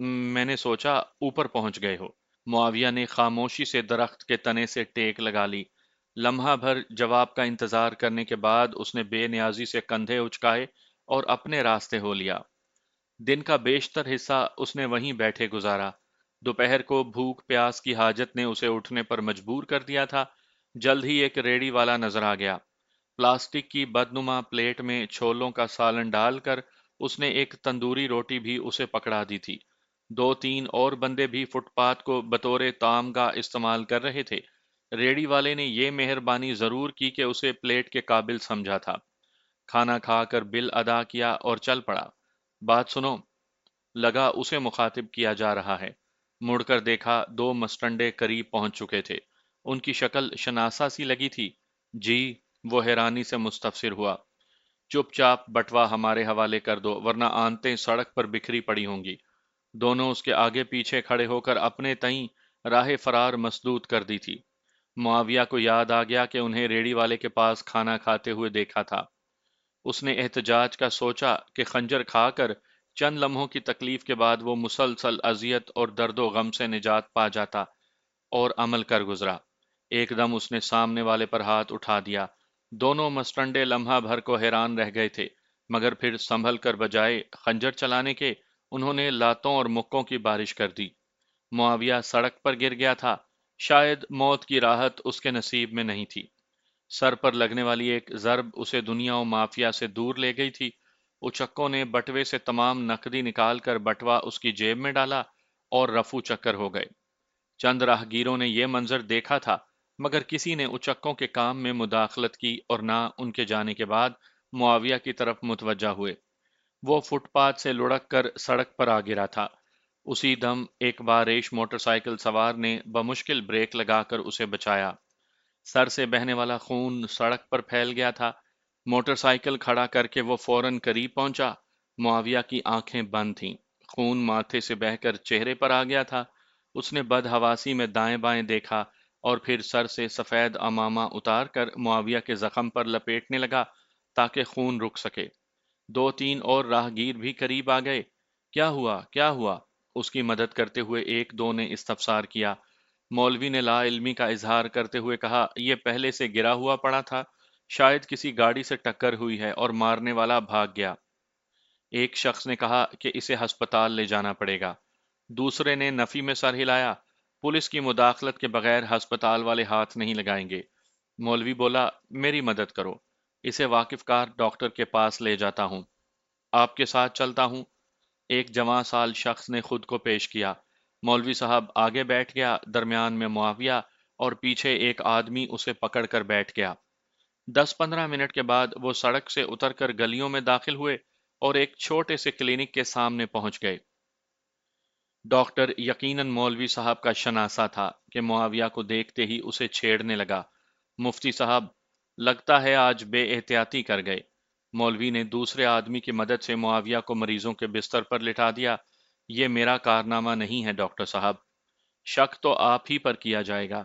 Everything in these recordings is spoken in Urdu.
میں نے سوچا اوپر پہنچ گئے ہو۔ معاویہ نے خاموشی سے درخت کے تنے سے ٹیک لگا لی۔ لمحہ بھر جواب کا انتظار کرنے کے بعد اس نے بے نیازی سے کندھے اچکائے اور اپنے راستے ہو لیا۔ دن کا بیشتر حصہ اس نے وہیں بیٹھے گزارا۔ دوپہر کو بھوک پیاس کی حاجت نے اسے اٹھنے پر مجبور کر دیا تھا۔ جلد ہی ایک ریڑھی والا نظر آ گیا۔ پلاسٹک کی بدنما پلیٹ میں چھولوں کا سالن ڈال کر اس نے ایک تندوری روٹی بھی اسے پکڑا دی تھی۔ دو تین اور بندے بھی فٹ پاتھ کو بطور طعام گاہ استعمال کر رہے تھے۔ ریڑھی والے نے یہ مہربانی ضرور کی کہ اسے پلیٹ کے قابل سمجھا تھا۔ کھانا کھا کر بل ادا کیا اور چل پڑا۔ بات سنو، لگا اسے مخاطب کیا جا رہا ہے۔ مڑ کر دیکھا، دو مسٹنڈے قریب پہنچ چکے تھے۔ ان کی شکل شناسا سی لگی تھی۔ جی، وہ حیرانی سے مستفسر ہوا۔ چپ چاپ بٹوا ہمارے حوالے کر دو ورنہ آنتیں سڑک پر بکھری پڑی ہوں گی۔ دونوں اس کے آگے پیچھے کھڑے ہو کر اپنے تئیں راہ فرار مسدود کر دی تھی۔ معاویہ کو یاد آ گیا کہ انہیں ریڑھی والے کے پاس کھانا کھاتے ہوئے دیکھا تھا۔ اس نے احتجاج کا سوچا کہ خنجر کھا کر چند لمحوں کی تکلیف کے بعد وہ مسلسل اذیت اور درد و غم سے نجات پا جاتا، اور عمل کر گزرا۔ ایک دم اس نے سامنے والے پر ہاتھ اٹھا دیا۔ دونوں مسٹنڈے لمحہ بھر کو حیران رہ گئے تھے، مگر پھر سنبھل کر بجائے خنجر چلانے کے انہوں نے لاتوں اور مکوں کی بارش کر دی۔ معاویہ سڑک پر گر گیا تھا۔ شاید موت کی راحت اس کے نصیب میں نہیں تھی۔ سر پر لگنے والی ایک ضرب اسے دنیا و مافیا سے دور لے گئی تھی۔ اچکوں نے بٹوے سے تمام نقدی نکال کر بٹوا اس کی جیب میں ڈالا اور رفو چکر ہو گئے۔ چند راہگیروں نے یہ منظر دیکھا تھا، مگر کسی نے اچکوں کے کام میں مداخلت کی اور نہ ان کے جانے کے بعد معاویہ کی طرف متوجہ ہوئے۔ وہ فٹ پاتھ سے لڑک کر سڑک پر آ گرا تھا۔ اسی دم ایک باریش موٹر سائیکل سوار نے بمشکل بریک لگا کر اسے بچایا۔ سر سے بہنے والا خون سڑک پر پھیل گیا تھا۔ موٹر سائیکل کھڑا کر کے وہ فوراً قریب پہنچا۔ معاویہ کی آنکھیں بند تھیں۔ خون ماتھے سے بہہ کر چہرے پر آ گیا تھا۔ اس نے بدحواسی میں دائیں بائیں دیکھا اور پھر سر سے سفید عمامہ اتار کر معاویہ کے زخم پر لپیٹنے لگا تاکہ خون رک سکے۔ دو تین اور راہگیر بھی قریب آ گئے۔ کیا ہوا؟ کیا ہوا؟ اس کی مدد کرتے ہوئے ایک دو نے استفسار کیا۔ مولوی نے لا علمی کا اظہار کرتے ہوئے کہا، یہ پہلے سے گرا ہوا پڑا تھا، شاید کسی گاڑی سے ٹکر ہوئی ہے اور مارنے والا بھاگ گیا۔ ایک شخص نے کہا کہ اسے ہسپتال لے جانا پڑے گا۔ دوسرے نے نفی میں سر ہلایا۔ پولیس کی مداخلت کے بغیر ہسپتال والے ہاتھ نہیں لگائیں گے۔ مولوی بولا، میری مدد کرو، اسے واقف کار ڈاکٹر کے پاس لے جاتا ہوں۔ آپ کے ساتھ چلتا ہوں، ایک جوان سال شخص نے خود کو پیش کیا۔ مولوی صاحب آگے بیٹھ گیا، درمیان میں معاویہ، اور پیچھے ایک آدمی اسے پکڑ کر بیٹھ گیا۔ 10-15 منٹ کے بعد وہ سڑک سے اتر کر گلیوں میں داخل ہوئے اور ایک چھوٹے سے کلینک کے سامنے پہنچ گئے۔ ڈاکٹر یقیناً مولوی صاحب کا شناسا تھا کہ معاویہ کو دیکھتے ہی اسے چھیڑنے لگا۔ مفتی صاحب، لگتا ہے آج بے احتیاطی کر گئے۔ مولوی نے دوسرے آدمی کی مدد سے معاویہ کو مریضوں کے بستر پر لٹا دیا۔ یہ میرا کارنامہ نہیں ہے ڈاکٹر صاحب، شک تو آپ ہی پر کیا جائے گا،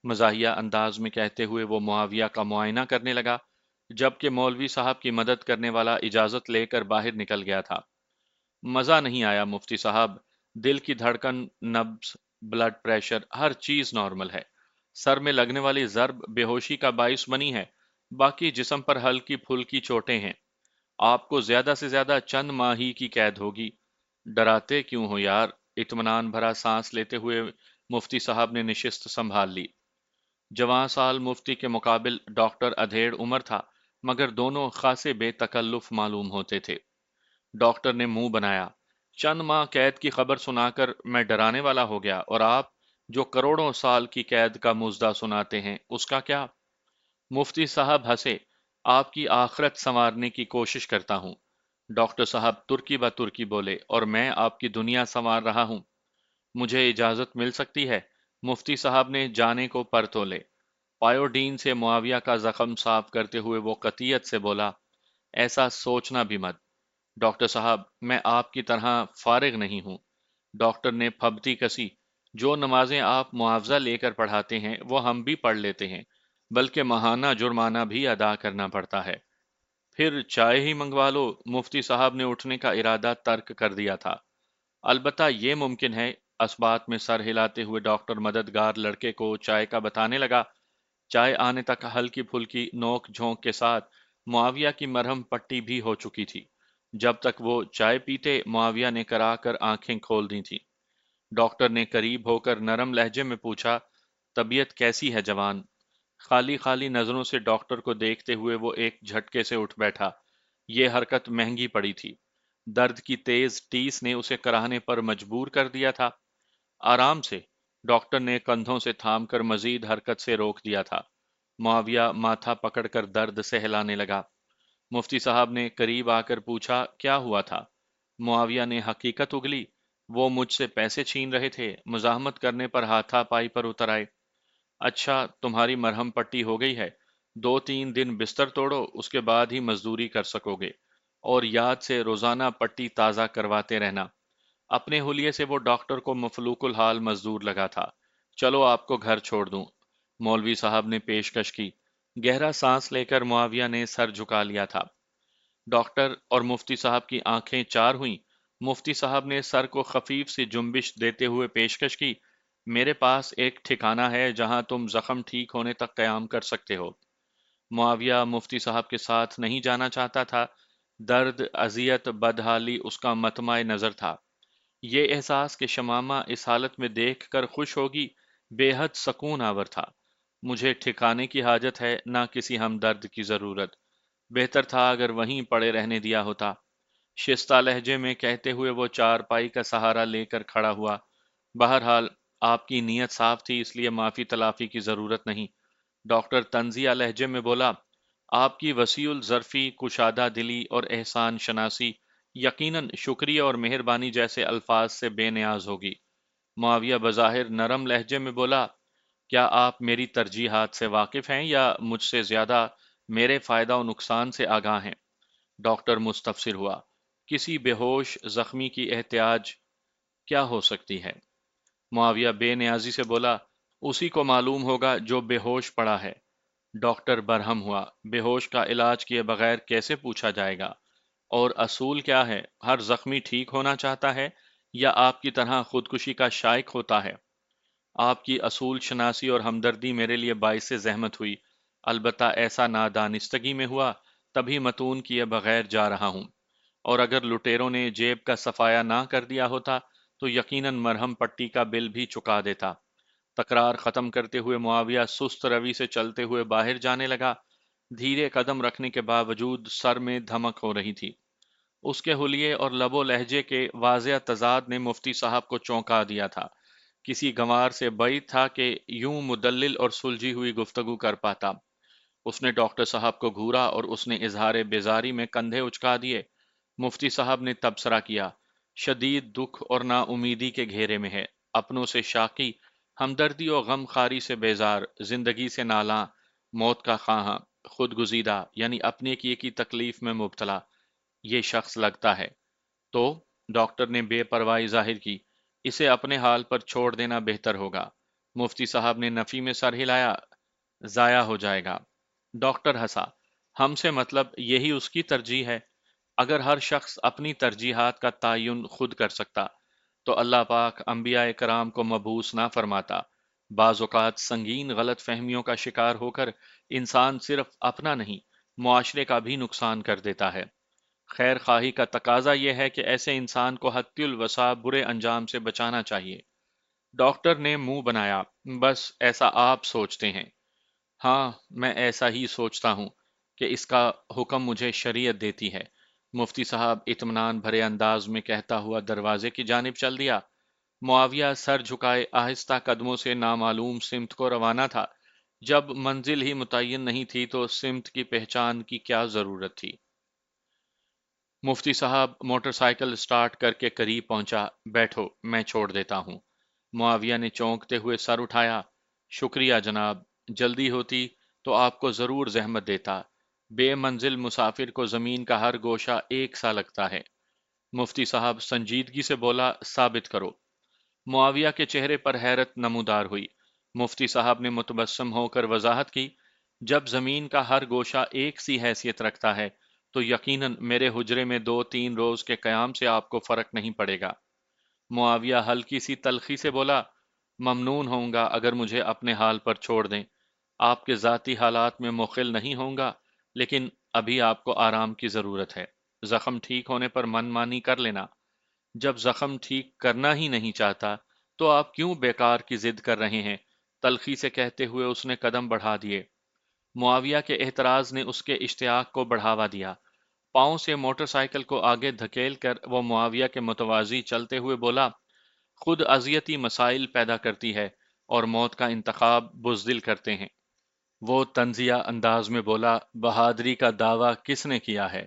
مزاحیہ انداز میں کہتے ہوئے وہ معاویہ کا معائنہ کرنے لگا، جبکہ مولوی صاحب کی مدد کرنے والا اجازت لے کر باہر نکل گیا تھا۔ مزہ نہیں آیا مفتی صاحب، دل کی دھڑکن، نبض، بلڈ پریشر، ہر چیز نارمل ہے۔ سر میں لگنے والی ضرب بے ہوشی کا باعث بنی ہے، باقی جسم پر ہلکی پھلکی چوٹیں ہیں۔ آپ کو زیادہ سے زیادہ چند ماہ ہی کی قید ہوگی۔ ڈراتے کیوں ہو یار؟ اطمینان بھرا سانس لیتے ہوئے مفتی صاحب نے نشست سنبھال لی۔ جوان سال مفتی کے مقابل ڈاکٹر ادھیڑ عمر تھا، مگر دونوں خاصے بے تکلف معلوم ہوتے تھے۔ ڈاکٹر نے منہ بنایا، چند ماہ قید کی خبر سنا کر میں ڈرانے والا ہو گیا، اور آپ جو کروڑوں سال کی قید کا مژدہ سناتے ہیں اس کا کیا؟ مفتی صاحب ہنسے، آپ کی آخرت سنوارنے کی کوشش کرتا ہوں۔ ڈاکٹر صاحب ترکی بہ ترکی بولے، اور میں آپ کی دنیا سنوار رہا ہوں۔ مجھے اجازت مل سکتی ہے؟ مفتی صاحب نے جانے کو پر تولے۔ پایوڈین سے معاویہ کا زخم صاف کرتے ہوئے وہ قطعیت سے بولا، ایسا سوچنا بھی مت۔ ڈاکٹر صاحب، میں آپ کی طرح فارغ نہیں ہوں۔ ڈاکٹر نے پھبتی کسی، جو نمازیں آپ معاوضہ لے کر پڑھاتے ہیں وہ ہم بھی پڑھ لیتے ہیں، بلکہ ماہانہ جرمانہ بھی ادا کرنا پڑتا ہے۔ پھر چائے ہی منگوا لو۔ مفتی صاحب نے اٹھنے کا ارادہ ترک کر دیا تھا۔ البتہ یہ ممکن ہے۔ اس بات میں سر ہلاتے ہوئے ڈاکٹر مددگار لڑکے کو چائے کا بتانے لگا۔ چائے آنے تک ہلکی پھلکی نوک جھونک کے ساتھ معاویہ کی مرہم پٹی بھی ہو چکی تھی۔ جب تک وہ چائے پیتے، معاویہ نے کرا کر آنکھیں کھول دی تھیں۔ ڈاکٹر نے قریب ہو کر نرم لہجے میں پوچھا، طبیعت کیسی ہے جوان؟ خالی خالی نظروں سے ڈاکٹر کو دیکھتے ہوئے وہ ایک جھٹکے سے اٹھ بیٹھا۔ یہ حرکت مہنگی پڑی تھی۔ درد کی تیز ٹیس نے اسے کراہنے پر مجبور کر دیا تھا۔ آرام سے، ڈاکٹر نے کندھوں سے تھام کر مزید حرکت سے روک دیا تھا۔ معاویہ ماتھا پکڑ کر درد سے ہلانے لگا۔ مفتی صاحب نے قریب آ کر پوچھا، کیا ہوا تھا؟ معاویہ نے حقیقت اگلی۔ وہ مجھ سے پیسے چھین رہے تھے، مزاحمت کرنے پر ہاتھا پائی پر اتر آئے۔ اچھا، تمہاری مرہم پٹی ہو گئی ہے؟ 2-3 دن بستر توڑو، اس کے بعد ہی مزدوری کر سکو گے، اور یاد سے روزانہ پٹی تازہ کرواتے رہنا۔ اپنے حلیے سے وہ ڈاکٹر کو مفلوک الحال مزدور لگا تھا۔ چلو آپ کو گھر چھوڑ دوں، مولوی صاحب نے پیشکش کی۔ گہرا سانس لے کر معاویہ نے سر جھکا لیا تھا۔ ڈاکٹر اور مفتی صاحب کی آنکھیں چار ہوئیں۔ مفتی صاحب نے سر کو خفیف سی جنبش دیتے ہوئے پیشکش کی، میرے پاس ایک ٹھکانہ ہے جہاں تم زخم ٹھیک ہونے تک قیام کر سکتے ہو۔ معاویہ مفتی صاحب کے ساتھ نہیں جانا چاہتا تھا۔ درد، اذیت، بدحالی اس کا مطمع نظر تھا۔ یہ احساس کہ شمامہ اس حالت میں دیکھ کر خوش ہوگی بے حد سکون آور تھا۔ مجھے ٹھکانے کی حاجت ہے، نہ کسی ہمدرد کی ضرورت۔ بہتر تھا اگر وہیں پڑے رہنے دیا ہوتا۔ شستہ لہجے میں کہتے ہوئے وہ چارپائی کا سہارا لے کر کھڑا ہوا۔ بہرحال آپ کی نیت صاف تھی، اس لیے معافی تلافی کی ضرورت نہیں۔ ڈاکٹر طنزیہ لہجے میں بولا، آپ کی وسیع الظرفی، کشادہ دلی اور احسان شناسی یقیناً شکریہ اور مہربانی جیسے الفاظ سے بے نیاز ہوگی۔ معاویہ بظاہر نرم لہجے میں بولا، کیا آپ میری ترجیحات سے واقف ہیں یا مجھ سے زیادہ میرے فائدہ و نقصان سے آگاہ ہیں؟ ڈاکٹر مستفسر ہوا۔ کسی بے ہوش زخمی کی احتیاج کیا ہو سکتی ہے؟ معاویہ بے نیازی سے بولا، اسی کو معلوم ہوگا جو بے ہوش پڑا ہے۔ ڈاکٹر برہم ہوا۔ بے ہوش کا علاج کیے بغیر کیسے پوچھا جائے گا؟ اور اصول کیا ہے؟ ہر زخمی ٹھیک ہونا چاہتا ہے یا آپ کی طرح خودکشی کا شائق ہوتا ہے؟ آپ کی اصول شناسی اور ہمدردی میرے لیے باعث زحمت ہوئی، البتہ ایسا نادانستگی میں ہوا، تبھی متون کیے بغیر جا رہا ہوں، اور اگر لٹیروں نے جیب کا صفایا نہ کر دیا ہوتا تو یقیناً مرہم پٹی کا بل بھی چکا دیتا۔ تکرار ختم کرتے ہوئے معاویہ سست روی سے چلتے ہوئے باہر جانے لگا۔ دھیرے قدم رکھنے کے باوجود سر میں دھمک ہو رہی تھی۔ اس کے حلیے اور لب و لہجے کے واضح تضاد نے مفتی صاحب کو چونکا دیا تھا۔ کسی گنوار سے بعید تھا کہ یوں مدلل اور سلجھی ہوئی گفتگو کر پاتا۔ اس نے ڈاکٹر صاحب کو گھورا اور اس نے اظہار بیزاری میں کندھے اچکا دیے۔ مفتی صاحب نے تبصرہ کیا، شدید دکھ اور نا امیدی کے گھیرے میں ہے، اپنوں سے شاکی، ہمدردی و غم خاری سے بیزار، زندگی سے نالاں، موت کا خواہاں، خود گزیدہ یعنی اپنے کیے کی تکلیف میں مبتلا یہ شخص لگتا ہے۔ تو ڈاکٹر نے بے پرواہی ظاہر کی، اسے اپنے حال پر چھوڑ دینا بہتر ہوگا۔ مفتی صاحب نے نفی میں سر ہلایا، ضائع ہو جائے گا۔ ڈاکٹر ہنسا، ہم سے مطلب یہی اس کی ترجیح ہے۔ اگر ہر شخص اپنی ترجیحات کا تعین خود کر سکتا تو اللہ پاک انبیاء کرام کو مبعوث نہ فرماتا۔ بعض اوقات سنگین غلط فہمیوں کا شکار ہو کر انسان صرف اپنا نہیں، معاشرے کا بھی نقصان کر دیتا ہے۔ خیر خواہی کا تقاضا یہ ہے کہ ایسے انسان کو حتی الوسع برے انجام سے بچانا چاہیے۔ ڈاکٹر نے منہ بنایا، بس ایسا آپ سوچتے ہیں؟ ہاں، میں ایسا ہی سوچتا ہوں کہ اس کا حکم مجھے شریعت دیتی ہے۔ مفتی صاحب اطمینان بھرے انداز میں کہتا ہوا دروازے کی جانب چل دیا۔ معاویہ سر جھکائے آہستہ قدموں سے نامعلوم سمت کو روانہ تھا۔ جب منزل ہی متعین نہیں تھی تو سمت کی پہچان کی کیا ضرورت تھی؟ مفتی صاحب موٹر سائیکل سٹارٹ کر کے قریب پہنچا۔ بیٹھو، میں چھوڑ دیتا ہوں۔ معاویہ نے چونکتے ہوئے سر اٹھایا۔ شکریہ جناب، جلدی ہوتی تو آپ کو ضرور زحمت دیتا۔ بے منزل مسافر کو زمین کا ہر گوشہ ایک سا لگتا ہے۔ مفتی صاحب سنجیدگی سے بولا، ثابت کرو۔ معاویہ کے چہرے پر حیرت نمودار ہوئی۔ مفتی صاحب نے متبسم ہو کر وضاحت کی، جب زمین کا ہر گوشہ ایک سی حیثیت رکھتا ہے تو یقیناً میرے حجرے میں 2-3 روز کے قیام سے آپ کو فرق نہیں پڑے گا۔ معاویہ ہلکی سی تلخی سے بولا، ممنون ہوں گا اگر مجھے اپنے حال پر چھوڑ دیں، آپ کے ذاتی حالات میں مخل نہیں ہوں گا، لیکن ابھی آپ کو آرام کی ضرورت ہے۔ زخم ٹھیک ہونے پر من مانی کر لینا۔ جب زخم ٹھیک کرنا ہی نہیں چاہتا تو آپ کیوں بیکار کی ضد کر رہے ہیں؟ تلخی سے کہتے ہوئے اس نے قدم بڑھا دیے۔ معاویہ کے اعتراض نے اس کے اشتیاق کو بڑھاوا دیا۔ پاؤں سے موٹر سائیکل کو آگے دھکیل کر وہ معاویہ کے متوازی چلتے ہوئے بولا، خود اذیتی مسائل پیدا کرتی ہے اور موت کا انتخاب بزدل کرتے ہیں۔ وہ طنزیہ انداز میں بولا، بہادری کا دعویٰ کس نے کیا ہے؟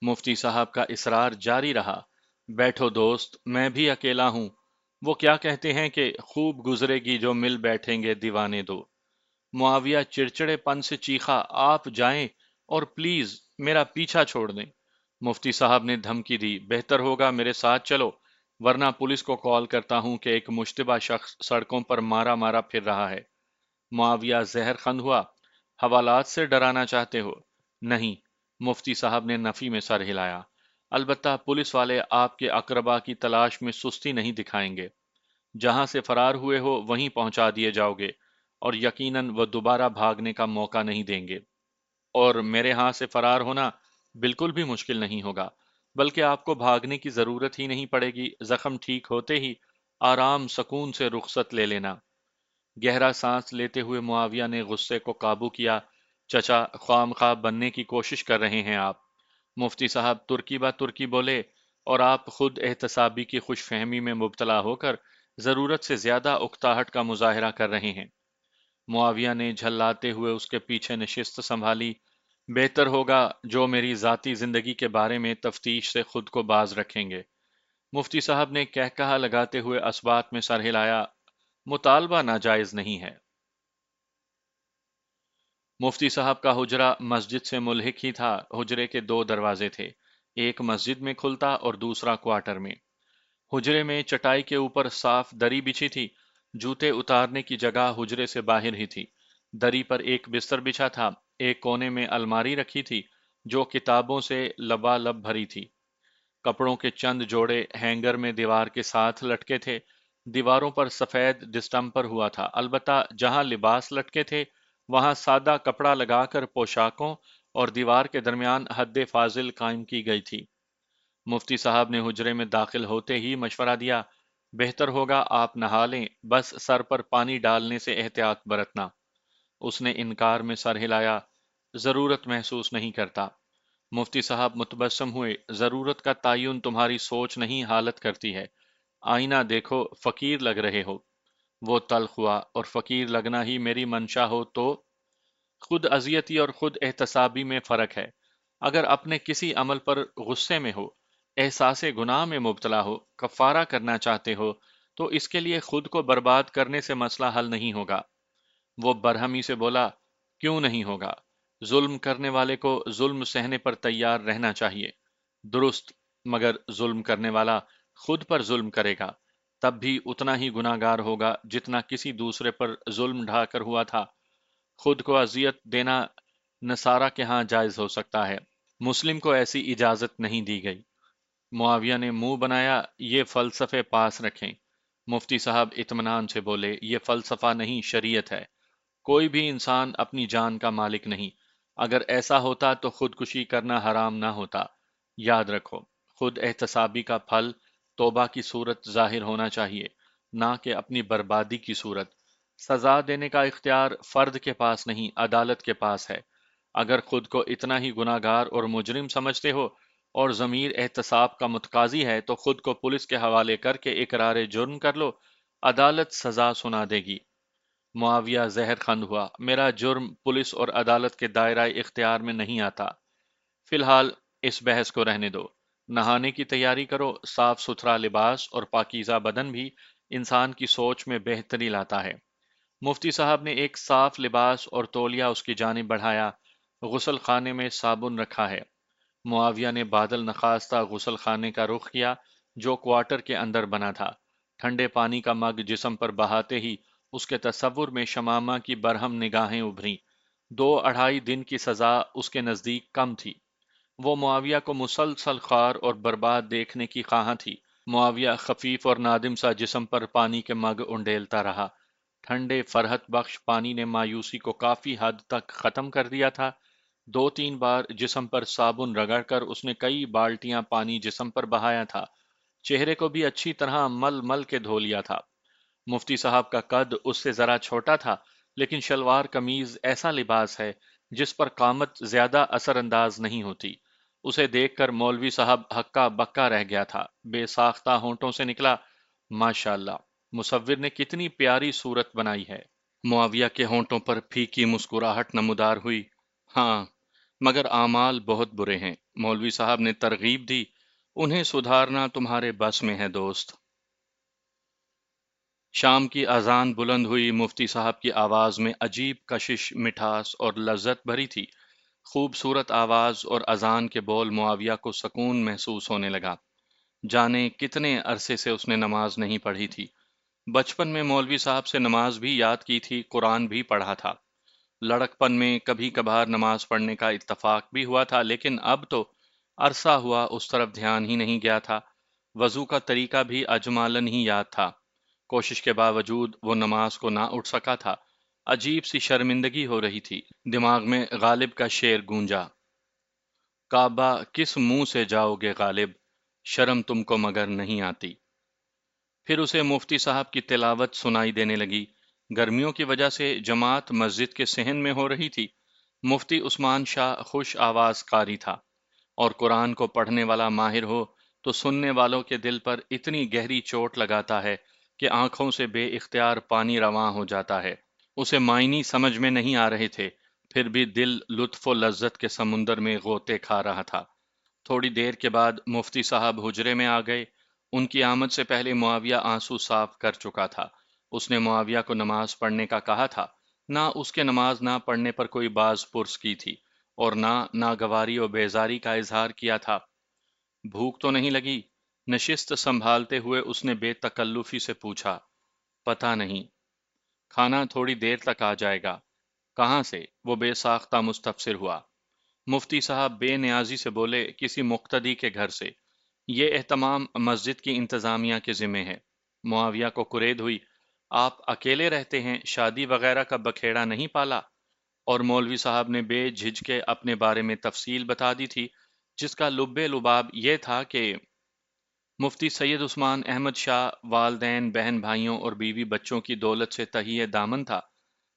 مفتی صاحب کا اصرار جاری رہا، بیٹھو دوست، میں بھی اکیلا ہوں۔ وہ کیا کہتے ہیں کہ خوب گزرے گی جو مل بیٹھیں گے دیوانے دو۔ معاویہ چڑچڑے پن سے چیخا، آپ جائیں اور پلیز میرا پیچھا چھوڑ دیں۔ مفتی صاحب نے دھمکی دی، بہتر ہوگا میرے ساتھ چلو، ورنہ پولیس کو کال کرتا ہوں کہ ایک مشتبہ شخص سڑکوں پر مارا مارا پھر رہا ہے۔ معاویہ زہر خند ہوا، حوالات سے ڈرانا چاہتے ہو؟ نہیں، مفتی صاحب نے نفی میں سر ہلایا۔ البتہ پولیس والے آپ کے اقربا کی تلاش میں سستی نہیں دکھائیں گے۔ جہاں سے فرار ہوئے ہو وہیں پہنچا دیے جاؤ گے، اور یقیناً وہ دوبارہ بھاگنے کا موقع نہیں دیں گے۔ اور میرے ہاں سے فرار ہونا بالکل بھی مشکل نہیں ہوگا، بلکہ آپ کو بھاگنے کی ضرورت ہی نہیں پڑے گی، زخم ٹھیک ہوتے ہی آرام سکون سے رخصت لے لینا۔ گہرا سانس لیتے ہوئے معاویہ نے غصے کو قابو کیا، چچا، خواہ بننے کی کوشش کر رہے ہیں آپ۔ مفتی صاحب ترکی با ترکی بولے، اور آپ خود احتسابی کی خوش فہمی میں مبتلا ہو کر ضرورت سے زیادہ اکتاہٹ کا مظاہرہ کر رہے ہیں۔ معاویہ نے جھلاتے ہوئے اس کے پیچھے نشست سنبھالی، بہتر ہوگا جو میری ذاتی زندگی کے بارے میں تفتیش سے خود کو باز رکھیں گے۔ مفتی صاحب نے کہا لگاتے ہوئے اسبات میں سر ہلایا، مطالبہ ناجائز نہیں ہے۔ مفتی صاحب کا حجرہ مسجد سے ملحق ہی تھا۔ حجرے کے دو دروازے تھے، ایک مسجد میں کھلتا اور دوسرا کوارٹر میں۔ حجرے میں چٹائی کے اوپر صاف دری بچھی تھی، جوتے اتارنے کی جگہ حجرے سے باہر ہی تھی۔ دری پر ایک بستر بچھا تھا، ایک کونے میں الماری رکھی تھی جو کتابوں سے لبالب بھری تھی۔ کپڑوں کے چند جوڑے ہینگر میں دیوار کے ساتھ لٹکے تھے۔ دیواروں پر سفید ڈسٹمپر ہوا تھا، البتہ جہاں لباس لٹکے تھے وہاں سادہ کپڑا لگا کر پوشاکوں اور دیوار کے درمیان حد فاضل قائم کی گئی تھی۔ مفتی صاحب نے حجرے میں داخل ہوتے ہی مشورہ دیا، بہتر ہوگا آپ نہا لیں، بس سر پر پانی ڈالنے سے احتیاط برتنا۔ اس نے انکار میں سر ہلایا، ضرورت محسوس نہیں کرتا۔ مفتی صاحب متبسم ہوئے، ضرورت کا تعین تمہاری سوچ نہیں حالت کرتی ہے۔ آئینہ دیکھو، فقیر لگ رہے ہو۔ وہ تلخ ہوا، اور فقیر لگنا ہی میری منشا ہو تو؟ خود اذیتی اور خود احتسابی میں فرق ہے۔ اگر اپنے کسی عمل پر غصے میں ہو، احساس گناہ میں مبتلا ہو، کفارہ کرنا چاہتے ہو، تو اس کے لیے خود کو برباد کرنے سے مسئلہ حل نہیں ہوگا۔ وہ برہمی سے بولا، کیوں نہیں ہوگا؟ ظلم کرنے والے کو ظلم سہنے پر تیار رہنا چاہیے۔ درست، مگر ظلم کرنے والا خود پر ظلم کرے گا، تب بھی اتنا ہی گناہگار ہوگا جتنا کسی دوسرے پر ظلم ڈھا کر ہوا تھا۔ خود کو اذیت دینا نصارہ کے ہاں جائز ہو سکتا ہے، مسلم کو ایسی اجازت نہیں دی گئی۔ معاویہ نے منہ بنایا، یہ فلسفے پاس رکھیں۔ مفتی صاحب اطمینان سے بولے، یہ فلسفہ نہیں، شریعت ہے۔ کوئی بھی انسان اپنی جان کا مالک نہیں۔ اگر ایسا ہوتا تو خودکشی کرنا حرام نہ ہوتا۔ یاد رکھو، خود احتسابی کا پھل توبہ کی صورت ظاہر ہونا چاہیے، نہ کہ اپنی بربادی کی صورت۔ سزا دینے کا اختیار فرد کے پاس نہیں، عدالت کے پاس ہے۔ اگر خود کو اتنا ہی گناہگار اور مجرم سمجھتے ہو اور ضمیر احتساب کا متقاضی ہے تو خود کو پولیس کے حوالے کر کے اقرار جرم کر لو، عدالت سزا سنا دے گی۔ معاویہ زہر خند ہوا، میرا جرم پولیس اور عدالت کے دائرہ اختیار میں نہیں آتا۔ فی الحال اس بحث کو رہنے دو، نہانے کی تیاری کرو۔ صاف ستھرا لباس اور پاکیزہ بدن بھی انسان کی سوچ میں بہتری لاتا ہے۔ مفتی صاحب نے ایک صاف لباس اور تولیہ اس کی جانب بڑھایا، غسل خانے میں صابن رکھا ہے۔ معاویہ نے بادل نخواستہ غسل خانے کا رخ کیا جو کوارٹر کے اندر بنا تھا۔ ٹھنڈے پانی کا مگ جسم پر بہاتے ہی اس کے تصور میں شمامہ کی برہم نگاہیں ابھریں۔ 2 اڑھائی دن کی سزا اس کے نزدیک کم تھی۔ وہ معاویہ کو مسلسل خوار اور برباد دیکھنے کی خواہاں تھی، معاویہ خفیف اور نادم سا جسم پر پانی کے مگ انڈیلتا رہا۔ ٹھنڈے فرحت بخش پانی نے مایوسی کو کافی حد تک ختم کر دیا تھا۔ دو تین بار جسم پر صابن رگڑ کر اس نے کئی بالٹیاں پانی جسم پر بہایا تھا۔ چہرے کو بھی اچھی طرح مل مل کے دھو لیا تھا۔ مفتی صاحب کا قد اس سے ذرا چھوٹا تھا، لیکن شلوار قمیض ایسا لباس ہے جس پر قامت زیادہ اثر انداز نہیں ہوتی۔ اسے دیکھ کر مولوی صاحب ہکا بکا رہ گیا تھا۔ بے ساختہ ہونٹوں سے نکلا، ماشاءاللہ، مصور نے کتنی پیاری صورت بنائی ہے۔ معاویہ کے ہونٹوں پر پھیکی مسکراہٹ نمودار ہوئی۔ ہاں، مگر اعمال بہت برے ہیں۔ مولوی صاحب نے ترغیب دی، انہیں سدھارنا تمہارے بس میں ہے دوست۔ شام کی اذان بلند ہوئی۔ مفتی صاحب کی آواز میں عجیب کشش، مٹھاس اور لذت بھری تھی۔ خوبصورت آواز اور اذان کے بول معاویہ کو سکون محسوس ہونے لگا۔ جانے کتنے عرصے سے اس نے نماز نہیں پڑھی تھی۔ بچپن میں مولوی صاحب سے نماز بھی یاد کی تھی، قرآن بھی پڑھا تھا۔ لڑکپن میں کبھی کبھار نماز پڑھنے کا اتفاق بھی ہوا تھا، لیکن اب تو عرصہ ہوا اس طرف دھیان ہی نہیں گیا تھا۔ وضو کا طریقہ بھی اجمالن ہی یاد تھا۔ کوشش کے باوجود وہ نماز کو نہ اٹھ سکا تھا۔ عجیب سی شرمندگی ہو رہی تھی۔ دماغ میں غالب کا شعر گونجا، کعبہ کس منہ سے جاؤ گے غالب، شرم تم کو مگر نہیں آتی۔ پھر اسے مفتی صاحب کی تلاوت سنائی دینے لگی۔ گرمیوں کی وجہ سے جماعت مسجد کے صحن میں ہو رہی تھی۔ مفتی عثمان شاہ خوش آواز قاری تھا، اور قرآن کو پڑھنے والا ماہر ہو تو سننے والوں کے دل پر اتنی گہری چوٹ لگاتا ہے کہ آنکھوں سے بے اختیار پانی رواں ہو جاتا ہے۔ اسے معنی سمجھ میں نہیں آ رہے تھے، پھر بھی دل لطف و لذت کے سمندر میں غوطے کھا رہا تھا۔ تھوڑی دیر کے بعد مفتی صاحب حجرے میں آ گئے۔ ان کی آمد سے پہلے معاویہ آنسو صاف کر چکا تھا۔ اس نے معاویہ کو نماز پڑھنے کا کہا تھا، نہ اس کے نماز نہ پڑھنے پر کوئی باز پرس کی تھی، اور نہ ناگواری و بیزاری کا اظہار کیا تھا۔ بھوک تو نہیں لگی؟ نشست سنبھالتے ہوئے اس نے بے تکلفی سے پوچھا۔ پتہ نہیں، کھانا تھوڑی دیر تک آ جائے گا۔ کہاں سے؟ وہ بے ساختہ مستفسر ہوا۔ مفتی صاحب بے نیازی سے بولے، کسی مقتدی کے گھر سے۔ یہ اہتمام مسجد کی انتظامیہ کے ذمے ہے۔ معاویہ کو کرید ہوئی، آپ اکیلے رہتے ہیں، شادی وغیرہ کا بکھیڑا نہیں پالا؟ اور مولوی صاحب نے بے جھجکے اپنے بارے میں تفصیل بتا دی تھی، جس کا لب لباب یہ تھا کہ مفتی سید عثمان احمد شاہ والدین، بہن بھائیوں اور بیوی بچوں کی دولت سے تہیہ دامن تھا۔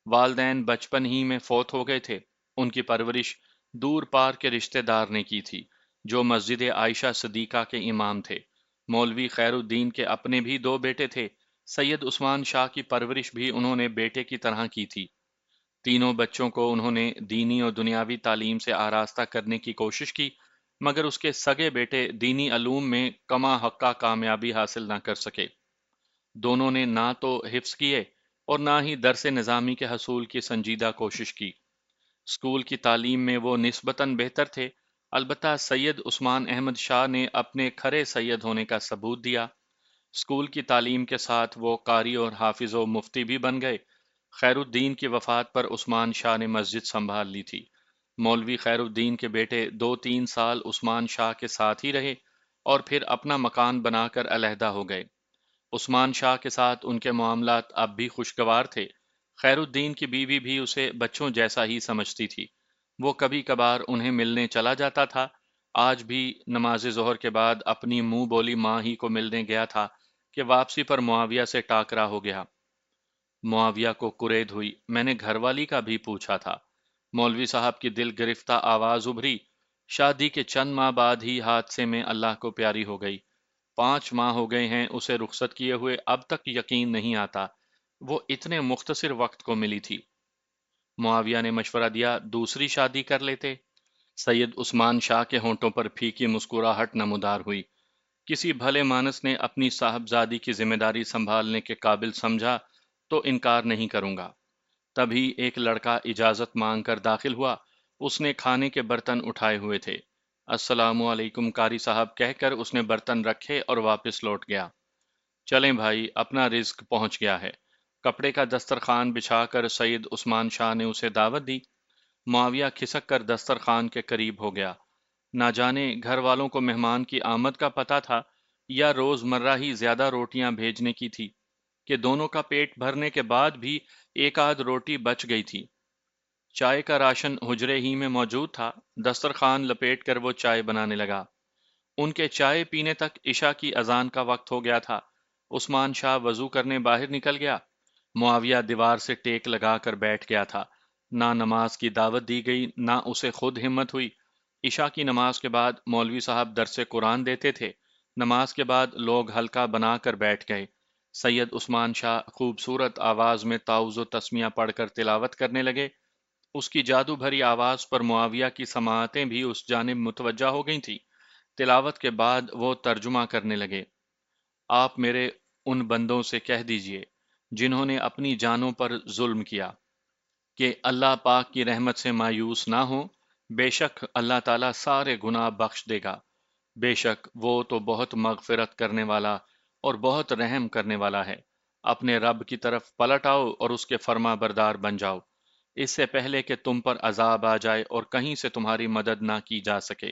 والدین بچپن ہی میں فوت ہو گئے تھے۔ ان کی پرورش دور پار کے رشتہ دار نے کی تھی، جو مسجد عائشہ صدیقہ کے امام تھے۔ مولوی خیر الدین کے اپنے بھی دو بیٹے تھے۔ سید عثمان شاہ کی پرورش بھی انہوں نے بیٹے کی طرح کی تھی۔ تینوں بچوں کو انہوں نے دینی اور دنیاوی تعلیم سے آراستہ کرنے کی کوشش کی، مگر اس کے سگے بیٹے دینی علوم میں کما حقہ کامیابی حاصل نہ کر سکے۔ دونوں نے نہ تو حفظ کیے اور نہ ہی درس نظامی کے حصول کی سنجیدہ کوشش کی۔ اسکول کی تعلیم میں وہ نسبتاً بہتر تھے، البتہ سید عثمان احمد شاہ نے اپنے کھرے سید ہونے کا ثبوت دیا۔ اسکول کی تعلیم کے ساتھ وہ قاری اور حافظ و مفتی بھی بن گئے۔ خیر الدین کی وفات پر عثمان شاہ نے مسجد سنبھال لی تھی۔ مولوی خیر الدین کے بیٹے دو تین سال عثمان شاہ کے ساتھ ہی رہے اور پھر اپنا مکان بنا کر علیحدہ ہو گئے۔ عثمان شاہ کے ساتھ ان کے معاملات اب بھی خوشگوار تھے۔ خیر الدین کی بیوی بھی اسے بچوں جیسا ہی سمجھتی تھی۔ وہ کبھی کبھار انہیں ملنے چلا جاتا تھا۔ آج بھی نماز ظہر کے بعد اپنی منہ بولی ماں ہی کو ملنے گیا تھا کہ واپسی پر معاویہ سے ٹاکرا ہو گیا۔ معاویہ کو کرید ہوئی، میں نے گھر والی کا بھی پوچھا تھا۔ مولوی صاحب کی دل گرفتہ آواز ابھری، شادی کے چند ماہ بعد ہی حادثے میں اللہ کو پیاری ہو گئی۔ 5 ماہ ہو گئے ہیں اسے رخصت کیے ہوئے، اب تک یقین نہیں آتا وہ اتنے مختصر وقت کو ملی تھی۔ معاویہ نے مشورہ دیا، دوسری شادی کر لیتے۔ سید عثمان شاہ کے ہونٹوں پر پھیکی مسکراہٹ نمودار ہوئی۔ کسی بھلے مانس نے اپنی صاحبزادی کی ذمہ داری سنبھالنے کے قابل سمجھا تو انکار نہیں کروں گا۔ تبھی ایک لڑکا اجازت مانگ کر داخل ہوا۔ اس نے کھانے کے برتن اٹھائے ہوئے تھے۔ السلام علیکم قاری صاحب کہہ کر اس نے برتن رکھے اور واپس لوٹ گیا۔ چلیں بھائی، اپنا رزق پہنچ گیا ہے۔ کپڑے کا دسترخوان بچھا کر سید عثمان شاہ نے اسے دعوت دی۔ معاویہ کھسک کر دسترخوان کے قریب ہو گیا۔ نہ جانے گھر والوں کو مہمان کی آمد کا پتہ تھا یا روز مرہ ہی زیادہ روٹیاں بھیجنے کی تھی کہ دونوں کا پیٹ بھرنے کے بعد بھی ایک آدھ روٹی بچ گئی تھی؟ چائے کا راشن حجرے ہی میں موجود تھا۔ دسترخوان لپیٹ کر وہ چائے بنانے لگا۔ ان کے چائے پینے تک عشاء کی اذان کا وقت ہو گیا تھا۔ عثمان شاہ وضو کرنے باہر نکل گیا۔ معاویہ دیوار سے ٹیک لگا کر بیٹھ گیا تھا۔ نہ نماز کی دعوت دی گئی، نہ اسے خود ہمت ہوئی۔ عشاء کی نماز کے بعد مولوی صاحب درس قرآن دیتے تھے۔ نماز کے بعد لوگ حلقہ بنا کر بیٹھ گئے۔ سید عثمان شاہ خوبصورت آواز میں تعوذ و تسمیہ پڑھ کر تلاوت کرنے لگے۔ اس کی جادو بھری آواز پر معاویہ کی سماعتیں بھی اس جانب متوجہ ہو گئی تھیں۔ تلاوت کے بعد وہ ترجمہ کرنے لگے۔ آپ میرے ان بندوں سے کہہ دیجئے جنہوں نے اپنی جانوں پر ظلم کیا کہ اللہ پاک کی رحمت سے مایوس نہ ہوں۔ بے شک اللہ تعالیٰ سارے گناہ بخش دے گا۔ بے شک وہ تو بہت مغفرت کرنے والا اور بہت رحم کرنے والا ہے۔ اپنے رب کی طرف پلٹ آؤ اور اس کے فرما بردار بن جاؤ، اس سے پہلے کہ تم پر عذاب آ جائے اور کہیں سے تمہاری مدد نہ کی جا سکے۔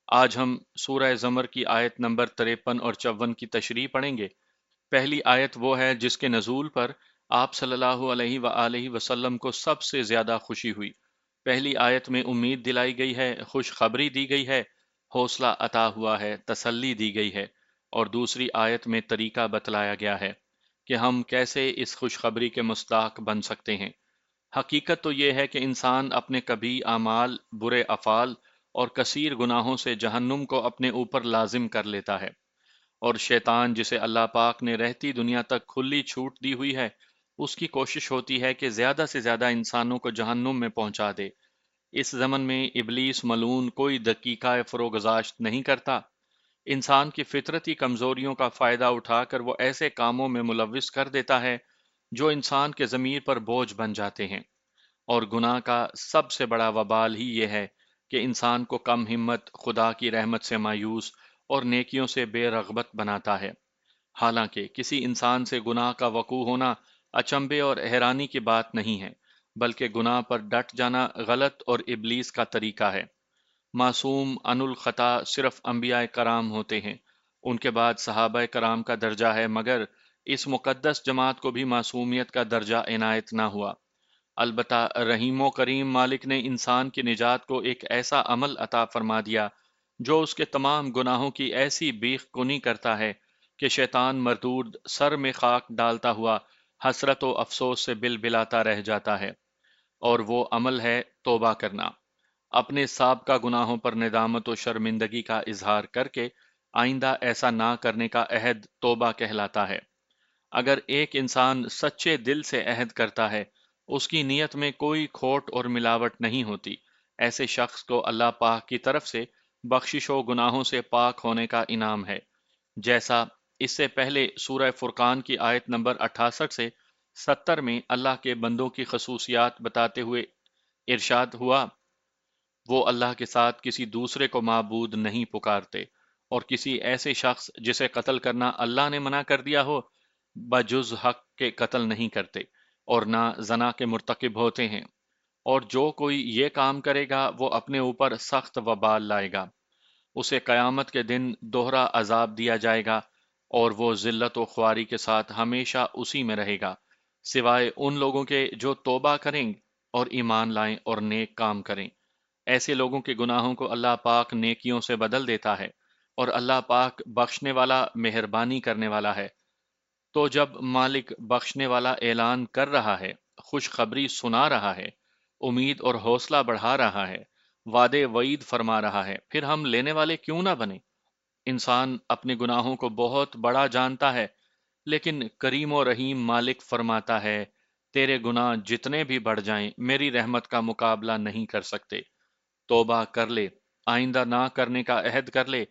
آج ہم سورہ زمر کی آیت نمبر 53 اور 54 کی تشریح پڑھیں گے۔ پہلی آیت وہ ہے جس کے نزول پر آپ صلی اللہ علیہ وآلہ وسلم کو سب سے زیادہ خوشی ہوئی۔ پہلی آیت میں امید دلائی گئی ہے، خوشخبری دی گئی ہے، حوصلہ عطا ہوا ہے، تسلی دی گئی ہے، اور دوسری آیت میں طریقہ بتلایا گیا ہے کہ ہم کیسے اس خوشخبری کے مصداق بن سکتے ہیں۔ حقیقت تو یہ ہے کہ انسان اپنے کبھی اعمال، برے افعال اور کثیر گناہوں سے جہنم کو اپنے اوپر لازم کر لیتا ہے، اور شیطان جسے اللہ پاک نے رہتی دنیا تک کھلی چھوٹ دی ہوئی ہے، اس کی کوشش ہوتی ہے کہ زیادہ سے زیادہ انسانوں کو جہنم میں پہنچا دے۔ اس زمن میں ابلیس ملعون کوئی دقیقہ فروگزاشت نہیں کرتا۔ انسان کی فطرتی کمزوریوں کا فائدہ اٹھا کر وہ ایسے کاموں میں ملوث کر دیتا ہے جو انسان کے ضمیر پر بوجھ بن جاتے ہیں، اور گناہ کا سب سے بڑا وبال ہی یہ ہے کہ انسان کو کم ہمت، خدا کی رحمت سے مایوس اور نیکیوں سے بے رغبت بناتا ہے۔ حالانکہ کسی انسان سے گناہ کا وقوع ہونا اچنبے اور حیرانی کی بات نہیں ہے، بلکہ گناہ پر ڈٹ جانا غلط اور ابلیس کا طریقہ ہے۔ معصوم ان الخطا صرف انبیاء کرام ہوتے ہیں، ان کے بعد صحابہ کرام کا درجہ ہے، مگر اس مقدس جماعت کو بھی معصومیت کا درجہ عنایت نہ ہوا۔ البتہ رحیم و کریم مالک نے انسان کی نجات کو ایک ایسا عمل عطا فرما دیا جو اس کے تمام گناہوں کی ایسی بیخ کنی کرتا ہے کہ شیطان مردود سر میں خاک ڈالتا ہوا حسرت و افسوس سے بلبلاتا رہ جاتا ہے، اور وہ عمل ہے توبہ کرنا۔ اپنے سابقہ گناہوں پر ندامت و شرمندگی کا اظہار کر کے آئندہ ایسا نہ کرنے کا عہد توبہ کہلاتا ہے۔ اگر ایک انسان سچے دل سے عہد کرتا ہے، اس کی نیت میں کوئی کھوٹ اور ملاوٹ نہیں ہوتی، ایسے شخص کو اللہ پاک کی طرف سے بخشش و گناہوں سے پاک ہونے کا انعام ہے، جیسا اس سے پہلے سورہ فرقان کی آیت نمبر 68 سے 70 میں اللہ کے بندوں کی خصوصیات بتاتے ہوئے ارشاد ہوا، وہ اللہ کے ساتھ کسی دوسرے کو معبود نہیں پکارتے، اور کسی ایسے شخص جسے قتل کرنا اللہ نے منع کر دیا ہو بجز حق کے قتل نہیں کرتے، اور نہ زنا کے مرتکب ہوتے ہیں، اور جو کوئی یہ کام کرے گا وہ اپنے اوپر سخت وبال لائے گا۔ اسے قیامت کے دن دوہرا عذاب دیا جائے گا، اور وہ ذلت و خواری کے ساتھ ہمیشہ اسی میں رہے گا، سوائے ان لوگوں کے جو توبہ کریں اور ایمان لائیں اور نیک کام کریں۔ ایسے لوگوں کے گناہوں کو اللہ پاک نیکیوں سے بدل دیتا ہے، اور اللہ پاک بخشنے والا، مہربانی کرنے والا ہے۔ تو جب مالک بخشنے والا اعلان کر رہا ہے، خوشخبری سنا رہا ہے، امید اور حوصلہ بڑھا رہا ہے، وعدے وعید فرما رہا ہے، پھر ہم لینے والے کیوں نہ بنیں؟ انسان اپنے گناہوں کو بہت بڑا جانتا ہے، لیکن کریم و رحیم مالک فرماتا ہے، تیرے گناہ جتنے بھی بڑھ جائیں میری رحمت کا مقابلہ نہیں کر سکتے۔ توبہ کر لے، آئندہ نہ کرنے کا عہد کر لے،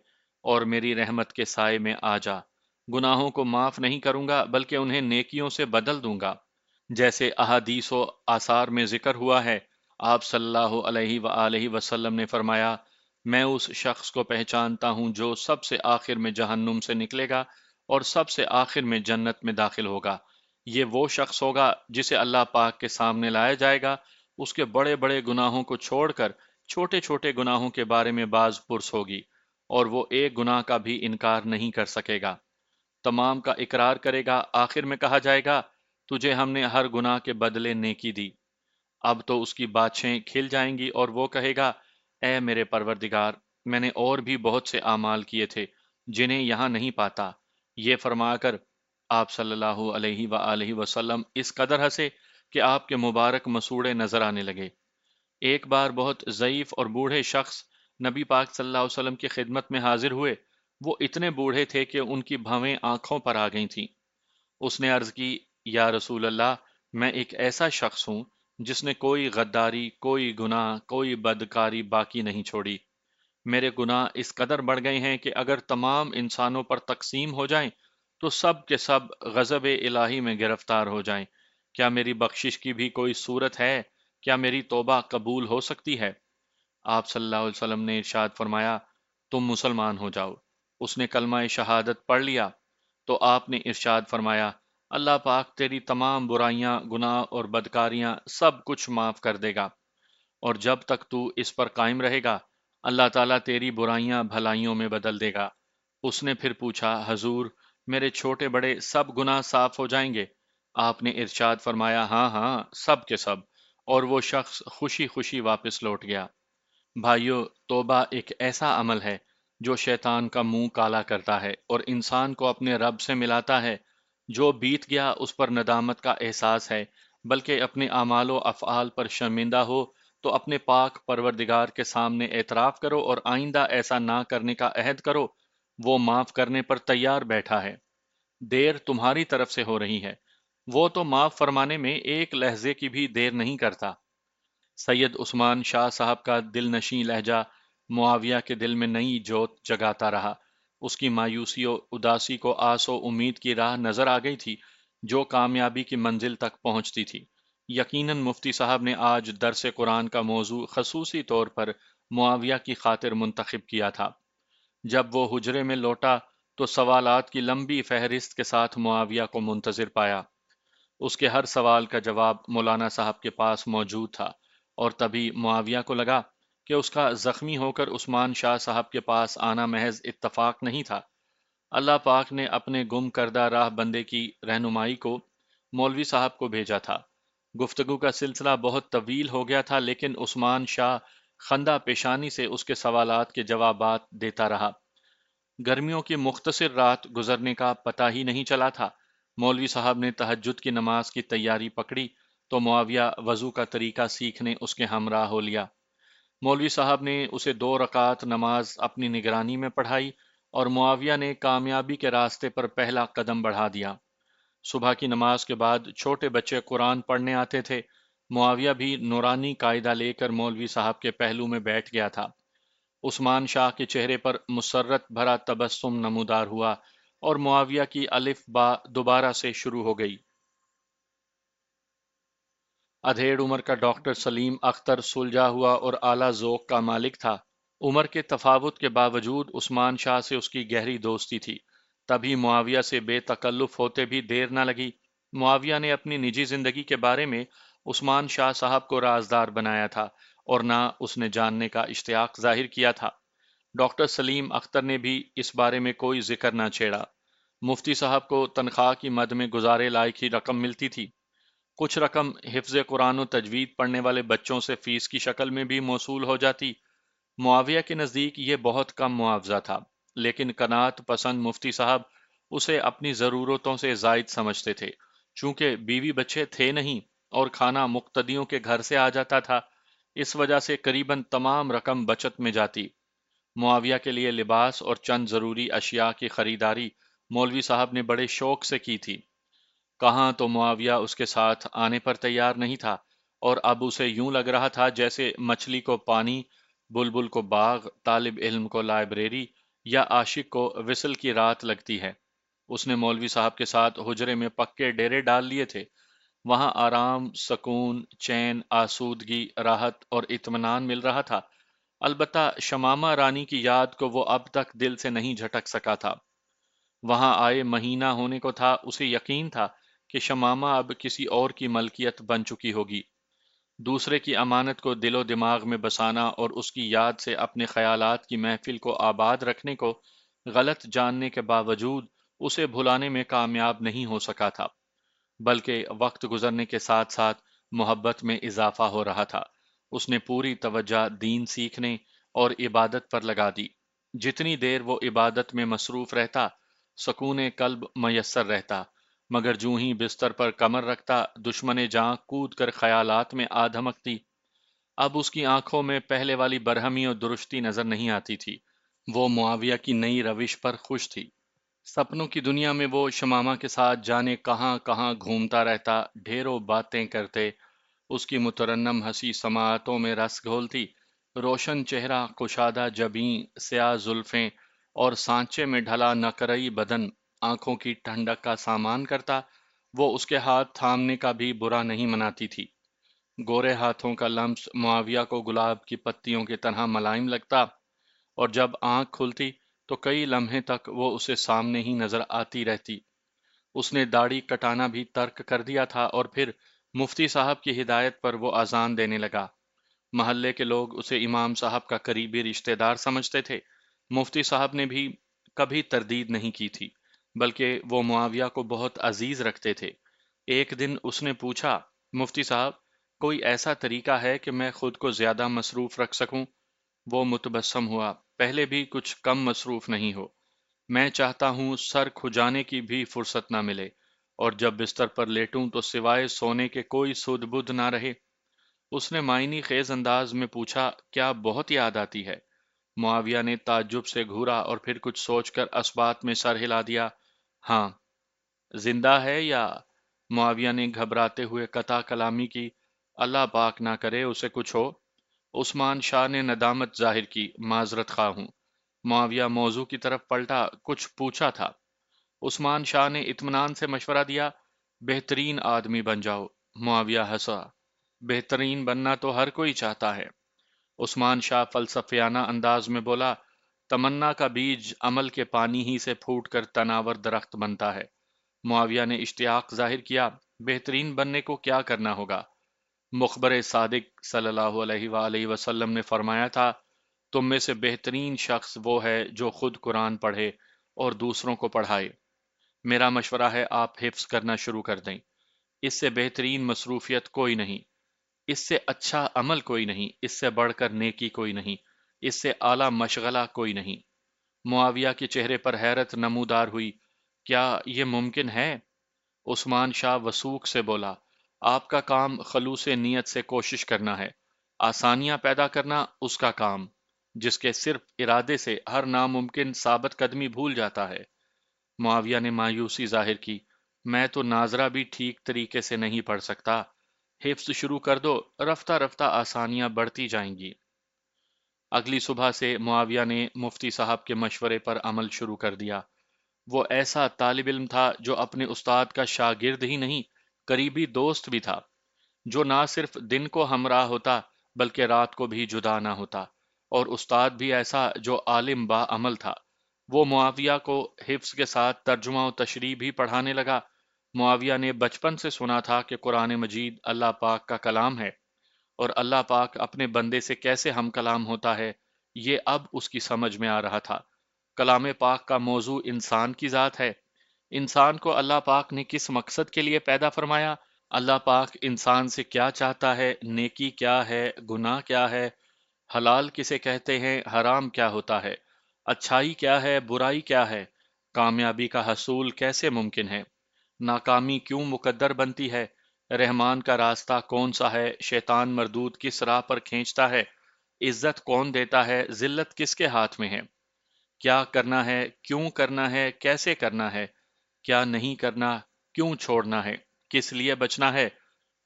اور میری رحمت کے سائے میں آ جا۔ گناہوں کو معاف نہیں کروں گا بلکہ انہیں نیکیوں سے بدل دوں گا۔ جیسے احادیث و آثار میں ذکر ہوا ہے، آپ صلی اللہ علیہ وآلہ وسلم نے فرمایا، میں اس شخص کو پہچانتا ہوں جو سب سے آخر میں جہنم سے نکلے گا اور سب سے آخر میں جنت میں داخل ہوگا۔ یہ وہ شخص ہوگا جسے اللہ پاک کے سامنے لایا جائے گا، اس کے بڑے بڑے گناہوں کو چھوڑ کر چھوٹے چھوٹے گناہوں کے بارے میں باز پرس ہوگی، اور وہ ایک گناہ کا بھی انکار نہیں کر سکے گا۔ تمام کا اقرار کرے گا، آخر میں کہا جائے گا تجھے ہم نے ہر گناہ کے بدلے نیکی دی۔ اب تو اس کی باتیں کھل جائیں گی اور وہ کہے گا اے میرے پروردگار، میں نے اور بھی بہت سے اعمال کیے تھے جنہیں یہاں نہیں پاتا۔ یہ فرما کر آپ صلی اللہ علیہ وآلہ وسلم اس قدر ہنسے کہ آپ کے مبارک مسوڑے نظر آنے لگے۔ ایک بار بہت ضعیف اور بوڑھے شخص نبی پاک صلی اللہ علیہ وسلم کی خدمت میں حاضر ہوئے۔ وہ اتنے بوڑھے تھے کہ ان کی بھویں آنکھوں پر آ گئی تھیں۔ اس نے عرض کی یا رسول اللہ، میں ایک ایسا شخص ہوں جس نے کوئی غداری، کوئی گناہ، کوئی بدکاری باقی نہیں چھوڑی۔ میرے گناہ اس قدر بڑھ گئے ہیں کہ اگر تمام انسانوں پر تقسیم ہو جائیں تو سب کے سب غضب الہی میں گرفتار ہو جائیں۔ کیا میری بخشش کی بھی کوئی صورت ہے؟ کیا میری توبہ قبول ہو سکتی ہے؟ آپ صلی اللہ علیہ وسلم نے ارشاد فرمایا تم مسلمان ہو جاؤ۔ اس نے کلمہ شہادت پڑھ لیا تو آپ نے ارشاد فرمایا اللہ پاک تیری تمام برائیاں، گناہ اور بدکاریاں سب کچھ معاف کر دے گا، اور جب تک تو اس پر قائم رہے گا اللہ تعالیٰ تیری برائیاں بھلائیوں میں بدل دے گا۔ اس نے پھر پوچھا حضور میرے چھوٹے بڑے سب گناہ صاف ہو جائیں گے؟ آپ نے ارشاد فرمایا ہاں ہاں سب کے سب، اور وہ شخص خوشی خوشی واپس لوٹ گیا۔ بھائیو، توبہ ایک ایسا عمل ہے جو شیطان کا منہ کالا کرتا ہے اور انسان کو اپنے رب سے ملاتا ہے۔ جو بیت گیا اس پر ندامت کا احساس ہے، بلکہ اپنے اعمال و افعال پر شرمندہ ہو تو اپنے پاک پروردگار کے سامنے اعتراف کرو اور آئندہ ایسا نہ کرنے کا عہد کرو۔ وہ معاف کرنے پر تیار بیٹھا ہے۔ دیر تمہاری طرف سے ہو رہی ہے، وہ تو معاف فرمانے میں ایک لہجے کی بھی دیر نہیں کرتا۔ سید عثمان شاہ صاحب کا دل نشیں لہجہ معاویہ کے دل میں نئی جوت جگاتا رہا۔ اس کی مایوسی و اداسی کو آس و امید کی راہ نظر آ گئی تھی جو کامیابی کی منزل تک پہنچتی تھی۔ یقیناً مفتی صاحب نے آج درس قرآن کا موضوع خصوصی طور پر معاویہ کی خاطر منتخب کیا تھا۔ جب وہ حجرے میں لوٹا تو سوالات کی لمبی فہرست کے ساتھ معاویہ کو منتظر پایا۔ اس کے ہر سوال کا جواب مولانا صاحب کے پاس موجود تھا، اور تبھی معاویہ کو لگا کہ اس کا زخمی ہو کر عثمان شاہ صاحب کے پاس آنا محض اتفاق نہیں تھا۔ اللہ پاک نے اپنے گم کردہ راہ بندے کی رہنمائی کو مولوی صاحب کو بھیجا تھا۔ گفتگو کا سلسلہ بہت طویل ہو گیا تھا، لیکن عثمان شاہ خندہ پیشانی سے اس کے سوالات کے جوابات دیتا رہا۔ گرمیوں کی مختصر رات گزرنے کا پتہ ہی نہیں چلا تھا۔ مولوی صاحب نے تہجد کی نماز کی تیاری پکڑی تو معاویہ وضو کا طریقہ سیکھنے اس کے ہمراہ ہو لیا۔ مولوی صاحب نے اسے 2 رکعت نماز اپنی نگرانی میں پڑھائی اور معاویہ نے کامیابی کے راستے پر پہلا قدم بڑھا دیا۔ صبح کی نماز کے بعد چھوٹے بچے قرآن پڑھنے آتے تھے۔ معاویہ بھی نورانی قاعدہ لے کر مولوی صاحب کے پہلو میں بیٹھ گیا تھا۔ عثمان شاہ کے چہرے پر مسرت بھرا تبسم نمودار ہوا اور معاویہ کی الف با دوبارہ سے شروع ہو گئی۔ ادھیڑ عمر کا ڈاکٹر سلیم اختر سلجھا ہوا اور اعلیٰ ذوق کا مالک تھا۔ عمر کے تفاوت کے باوجود عثمان شاہ سے اس کی گہری دوستی تھی۔ تبھی معاویہ سے بے تکلف ہوتے بھی دیر نہ لگی۔ معاویہ نے اپنی نجی زندگی کے بارے میں عثمان شاہ صاحب کو رازدار بنایا تھا اور نہ اس نے جاننے کا اشتیاق ظاہر کیا تھا۔ ڈاکٹر سلیم اختر نے بھی اس بارے میں کوئی ذکر نہ چھیڑا۔ مفتی صاحب کو تنخواہ کی مد میں گزارے لائق ہی رقم ملتی تھی۔ کچھ رقم حفظ قرآن و تجوید پڑھنے والے بچوں سے فیس کی شکل میں بھی موصول ہو جاتی۔ معاویہ کے نزدیک یہ بہت کم معاوضہ تھا، لیکن قناعت پسند مفتی صاحب اسے اپنی ضرورتوں سے زائد سمجھتے تھے۔ چونکہ بیوی بچے تھے نہیں اور کھانا مقتدیوں کے گھر سے آ جاتا تھا، اس وجہ سے قریباً تمام رقم بچت میں جاتی۔ معاویہ کے لیے لباس اور چند ضروری اشیاء کی خریداری مولوی صاحب نے بڑے شوق سے کی تھی۔ کہاں تو معاویہ اس کے ساتھ آنے پر تیار نہیں تھا، اور اب اسے یوں لگ رہا تھا جیسے مچھلی کو پانی، بلبل کو باغ، طالب علم کو لائبریری یا عاشق کو وصل کی رات لگتی ہے۔ اس نے مولوی صاحب کے ساتھ حجرے میں پکے ڈیرے ڈال لیے تھے۔ وہاں آرام، سکون، چین، آسودگی، راحت اور اطمینان مل رہا تھا۔ البتہ شمامہ رانی کی یاد کو وہ اب تک دل سے نہیں جھٹک سکا تھا۔ وہاں آئے مہینہ ہونے کو تھا، اسے یقین تھا کہ شمامہ اب کسی اور کی ملکیت بن چکی ہوگی۔ دوسرے کی امانت کو دل و دماغ میں بسانا اور اس کی یاد سے اپنے خیالات کی محفل کو آباد رکھنے کو غلط جاننے کے باوجود اسے بھلانے میں کامیاب نہیں ہو سکا تھا، بلکہ وقت گزرنے کے ساتھ ساتھ محبت میں اضافہ ہو رہا تھا۔ اس نے پوری توجہ دین سیکھنے اور عبادت پر لگا دی۔ جتنی دیر وہ عبادت میں مصروف رہتا، سکون قلب میسر رہتا، مگر جوں ہی بستر پر کمر رکھتا، دشمن جاں کود کر خیالات میں آ دھمکتی۔ اب اس کی آنکھوں میں پہلے والی برہمی اور درستی نظر نہیں آتی تھی۔ وہ معاویہ کی نئی روش پر خوش تھی۔ سپنوں کی دنیا میں وہ شمامہ کے ساتھ جانے کہاں کہاں گھومتا رہتا، ڈھیروں باتیں کرتے، اس کی مترنم ہنسی سماعتوں میں رس گھولتی، روشن چہرہ، کشادہ جبیں، سیاہ زلفیں اور سانچے میں ڈھلا نقرئی بدن آنکھوں کی ٹھنڈک کا سامان کرتا۔ وہ اس کے ہاتھ تھامنے کا بھی برا نہیں مناتی تھی۔ گورے ہاتھوں کا لمس معاویہ کو گلاب کی پتیوں کی طرح ملائم لگتا، اور جب آنکھ کھلتی تو کئی لمحے تک وہ اسے سامنے ہی نظر آتی رہتی۔ اس نے داڑھی کٹانا بھی ترک کر دیا تھا، اور پھر مفتی صاحب کی ہدایت پر وہ اذان دینے لگا۔ محلے کے لوگ اسے امام صاحب کا قریبی رشتہ دار سمجھتے تھے۔ مفتی صاحب نے بھی کبھی تردید نہیں کی تھی، بلکہ وہ معاویہ کو بہت عزیز رکھتے تھے۔ ایک دن اس نے پوچھا، مفتی صاحب، کوئی ایسا طریقہ ہے کہ میں خود کو زیادہ مصروف رکھ سکوں؟ وہ متبسم ہوا، پہلے بھی کچھ کم مصروف نہیں ہو۔ میں چاہتا ہوں سر کھجانے کی بھی فرصت نہ ملے، اور جب بستر پر لیٹوں تو سوائے سونے کے کوئی سدھ بدھ نہ رہے۔ اس نے معنی خیز انداز میں پوچھا، کیا بہت یاد آتی ہے؟ معاویہ نے تعجب سے گھورا اور پھر کچھ سوچ کر اسبات میں سر ہلا دیا۔ ہاں۔ زندہ ہے یا؟ معاویہ نے گھبراتے ہوئے قطع کلامی کی۔ اللہ پاک نہ کرے اسے کچھ ہو۔ عثمان شاہ نے ندامت ظاہر کی، معذرت خواہ ہوں۔ معاویہ موضوع کی طرف پلٹا، کچھ پوچھا تھا؟ عثمان شاہ نے اطمینان سے مشورہ دیا، بہترین آدمی بن جاؤ۔ معاویہ ہنسا، بہترین بننا تو ہر کوئی چاہتا ہے۔ عثمان شاہ فلسفیانہ انداز میں بولا، تمنا کا بیج عمل کے پانی ہی سے پھوٹ کر تناور درخت بنتا ہے۔ معاویہ نے اشتیاق ظاہر کیا، بہترین بننے کو کیا کرنا ہوگا؟ مخبر صادق صلی اللہ علیہ وآلہ وسلم نے فرمایا تھا، تم میں سے بہترین شخص وہ ہے جو خود قرآن پڑھے اور دوسروں کو پڑھائے۔ میرا مشورہ ہے آپ حفظ کرنا شروع کر دیں۔ اس سے بہترین مصروفیت کوئی نہیں، اس سے اچھا عمل کوئی نہیں، اس سے بڑھ کر نیکی کوئی نہیں، اس سے اعلیٰ مشغلہ کوئی نہیں۔ معاویہ کے چہرے پر حیرت نمودار ہوئی، کیا یہ ممکن ہے؟ عثمان شاہ وثوق سے بولا، آپ کا کام خلوص نیت سے کوشش کرنا ہے، آسانیاں پیدا کرنا اس کا کام، جس کے صرف ارادے سے ہر ناممکن ثابت قدمی بھول جاتا ہے۔ معاویہ نے مایوسی ظاہر کی، میں تو ناظرہ بھی ٹھیک طریقے سے نہیں پڑھ سکتا۔ حفظ شروع کر دو، رفتہ رفتہ آسانیاں بڑھتی جائیں گی۔ اگلی صبح سے معاویہ نے مفتی صاحب کے مشورے پر عمل شروع کر دیا۔ وہ ایسا طالب علم تھا جو اپنے استاد کا شاگرد ہی نہیں، قریبی دوست بھی تھا، جو نہ صرف دن کو ہمراہ ہوتا بلکہ رات کو بھی جدا نہ ہوتا، اور استاد بھی ایسا جو عالم با عمل تھا۔ وہ معاویہ کو حفظ کے ساتھ ترجمہ و تشریح بھی پڑھانے لگا۔ معاویہ نے بچپن سے سنا تھا کہ قرآن مجید اللہ پاک کا کلام ہے، اور اللہ پاک اپنے بندے سے کیسے ہم کلام ہوتا ہے، یہ اب اس کی سمجھ میں آ رہا تھا۔ کلام پاک کا موضوع انسان کی ذات ہے۔ انسان کو اللہ پاک نے کس مقصد کے لیے پیدا فرمایا؟ اللہ پاک انسان سے کیا چاہتا ہے؟ نیکی کیا ہے؟ گناہ کیا ہے؟ حلال کسے کہتے ہیں؟ حرام کیا ہوتا ہے؟ اچھائی کیا ہے؟ برائی کیا ہے؟ کامیابی کا حصول کیسے ممکن ہے؟ ناکامی کیوں مقدر بنتی ہے؟ رحمان کا راستہ کون سا ہے؟ شیطان مردود کس راہ پر کھینچتا ہے؟ عزت کون دیتا ہے؟ ذلت کس کے ہاتھ میں ہے؟ کیا کرنا ہے؟ کیوں کرنا ہے؟ کیسے کرنا ہے؟ کیا نہیں کرنا؟ کیوں چھوڑنا ہے؟ کس لیے بچنا ہے؟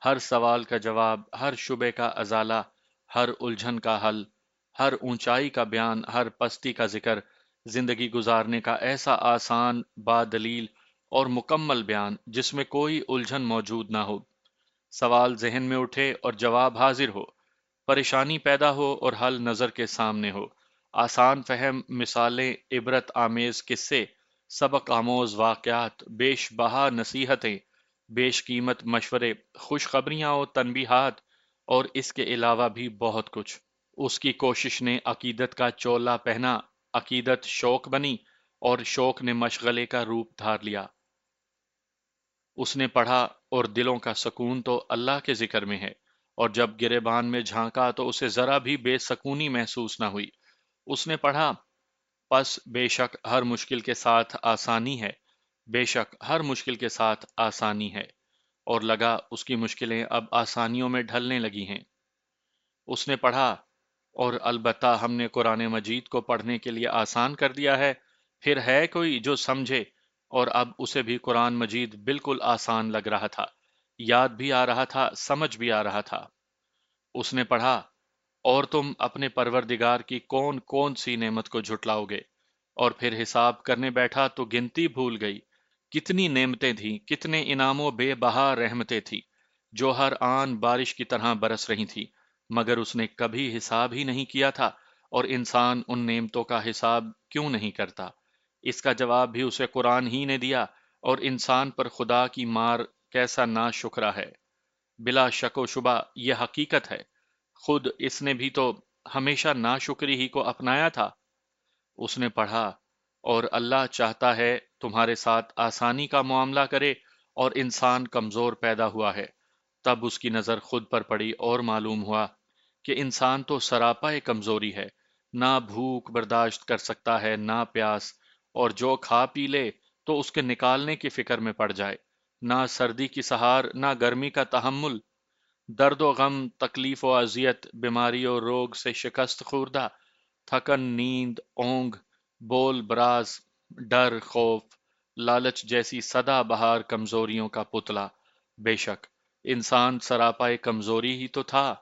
ہر سوال کا جواب، ہر شبے کا ازالہ، ہر الجھن کا حل، ہر اونچائی کا بیان، ہر پستی کا ذکر، زندگی گزارنے کا ایسا آسان، با دلیل اور مکمل بیان جس میں کوئی الجھن موجود نہ ہو۔ سوال ذہن میں اٹھے اور جواب حاضر ہو، پریشانی پیدا ہو اور حل نظر کے سامنے ہو۔ آسان فہم مثالیں، عبرت آمیز قصے، سبق آموز واقعات، بیش بہا نصیحتیں، بیش قیمت مشورے، خوشخبریاں و تنبیہات، اور اس کے علاوہ بھی بہت کچھ۔ اس کی کوشش نے عقیدت کا چولا پہنا، عقیدت شوق بنی، اور شوق نے مشغلے کا روپ دھار لیا۔ اس نے پڑھا اور دلوں کا سکون تو اللہ کے ذکر میں ہے، اور جب گریبان میں جھانکا تو اسے ذرا بھی بے سکونی محسوس نہ ہوئی۔ اس نے پڑھا، پس بے شک ہر مشکل کے ساتھ آسانی ہے، بے شک ہر مشکل کے ساتھ آسانی ہے، اور لگا اس کی مشکلیں اب آسانیوں میں ڈھلنے لگی ہیں۔ اس نے پڑھا، اور البتہ ہم نے قرآن مجید کو پڑھنے کے لیے آسان کر دیا ہے، پھر ہے کوئی جو سمجھے؟ اور اب اسے بھی قرآن مجید بالکل آسان لگ رہا تھا، یاد بھی آ رہا تھا، سمجھ بھی آ رہا تھا۔ اس نے پڑھا، اور تم اپنے پروردگار کی کون کون سی نعمت کو جھٹلاؤ گے؟ اور پھر حساب کرنے بیٹھا تو گنتی بھول گئی۔ کتنی نعمتیں تھیں، کتنے انعام و بے بہا رحمتیں تھیں، جو ہر آن بارش کی طرح برس رہی تھی، مگر اس نے کبھی حساب ہی نہیں کیا تھا۔ اور انسان ان نعمتوں کا حساب کیوں نہیں کرتا؟ اس کا جواب بھی اسے قرآن ہی نے دیا۔ اور انسان پر خدا کی مار کیسا ناشکرا ہے! بلا شک و شبہ یہ حقیقت ہے، خود اس نے بھی تو ہمیشہ ناشکری ہی کو اپنایا تھا۔ اس نے پڑھا، اور اللہ چاہتا ہے تمہارے ساتھ آسانی کا معاملہ کرے، اور انسان کمزور پیدا ہوا ہے۔ تب اس کی نظر خود پر پڑی اور معلوم ہوا کہ انسان تو سراپا کمزوری ہے، نہ بھوک برداشت کر سکتا ہے نہ پیاس، اور جو کھا پی لے تو اس کے نکالنے کی فکر میں پڑ جائے، نہ سردی کی سہار نہ گرمی کا تحمل، درد و غم، تکلیف و اذیت، بیماری و روگ سے شکست خوردہ، تھکن، نیند، اونگ، بول براز، ڈر، خوف، لالچ جیسی سدا بہار کمزوریوں کا پتلا۔ بے شک انسان سراپا کمزوری ہی تو تھا۔